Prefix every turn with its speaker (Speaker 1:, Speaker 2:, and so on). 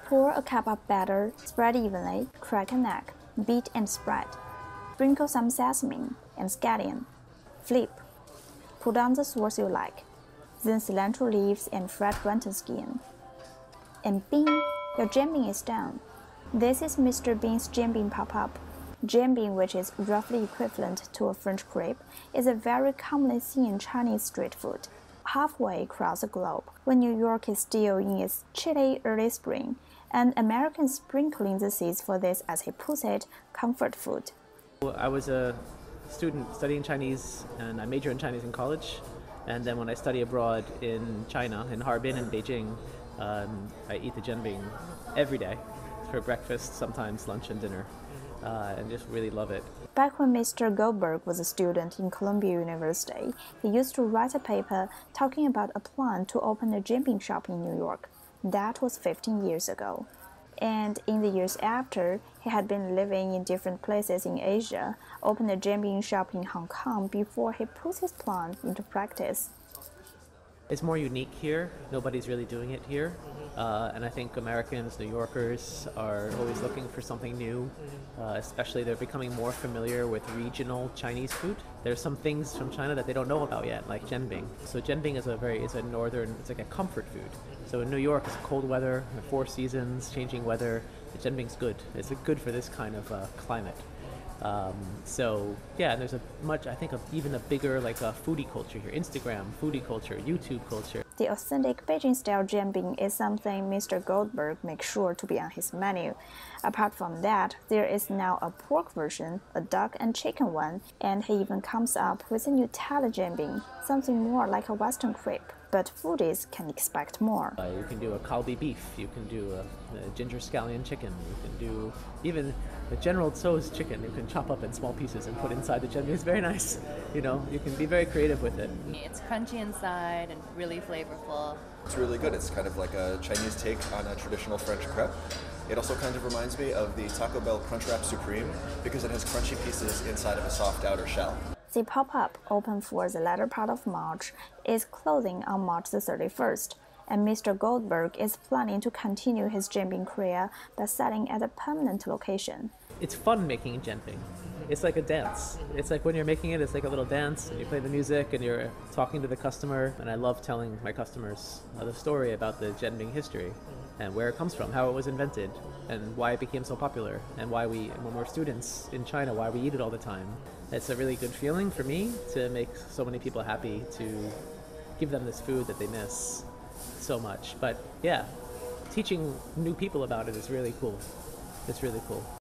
Speaker 1: Pour a cup of batter, spread evenly, crack an egg, beat and spread. Sprinkle some sesame and scallion. Flip. Put on the sauce you like. Then cilantro leaves and fried plantain skin. And bing! Your jianbing is done. This is Mr. Bing's Jianbing pop-up. Jianbing, which is roughly equivalent to a French crepe, is a very commonly seen Chinese street food. Halfway across the globe, when New York is still in its chilly early spring, and Americans sprinkling the seeds for this, as he puts it, comfort food.
Speaker 2: I was a student studying Chinese, and I majored in Chinese in college. And then when I study abroad in China, in Harbin and Beijing, I eat the jianbing every day for breakfast, sometimes lunch and dinner, and just really love it.
Speaker 1: Back when Mr. Goldberg was a student in Columbia University, he used to write a paper talking about a plan to open a jianbing shop in New York. That was 15 years ago. And in the years after, he had been living in different places in Asia, opened a jianbing shop in Hong Kong before he put his plan into practice.
Speaker 2: It's more unique here. Nobody's really doing it here. And I think Americans, New Yorkers are always looking for something new. Especially they're becoming more familiar with regional Chinese food. There's some things from China that they don't know about yet, like jianbing. So jianbing is it's a northern, it's like a comfort food. So in New York, it's cold weather, 4 seasons, changing weather. The jianbing's good. It's good for this kind of climate. So yeah, there's even a bigger foodie culture here. Instagram foodie culture, YouTube culture.
Speaker 1: The authentic Beijing-style jianbing is something Mr. Goldberg makes sure to be on his menu. Apart from that, there is now a pork version, a duck and chicken one, and he even comes up with a Nutella jianbing, something more like a Western crepe. But foodies can expect more.
Speaker 2: You can do a kalbi beef, you can do a ginger scallion chicken, you can do even the General Tso's chicken. You can chop up in small pieces and put inside the jianbing. It's very nice. You know, you can be very creative with it.
Speaker 3: It's crunchy inside and really flavorful.
Speaker 4: It's really good. It's kind of like a Chinese take on a traditional French crepe. It also kind of reminds me of the Taco Bell Crunchwrap Supreme because it has crunchy pieces inside of a soft outer shell.
Speaker 1: The pop-up, open for the latter part of March, is closing on March the 31st, and Mr. Goldberg is planning to continue his jianbing career by selling at a permanent location.
Speaker 2: It's fun making jianbing. It's like a dance. It's like when you're making it, it's like a little dance, and you play the music, and you're talking to the customer, and I love telling my customers the story about the jianbing history, and where it comes from, how it was invented, and why it became so popular, and why when we're students in China, why we eat it all the time. It's a really good feeling for me to make so many people happy, to give them this food that they miss so much. But yeah, teaching new people about it is really cool. It's really cool.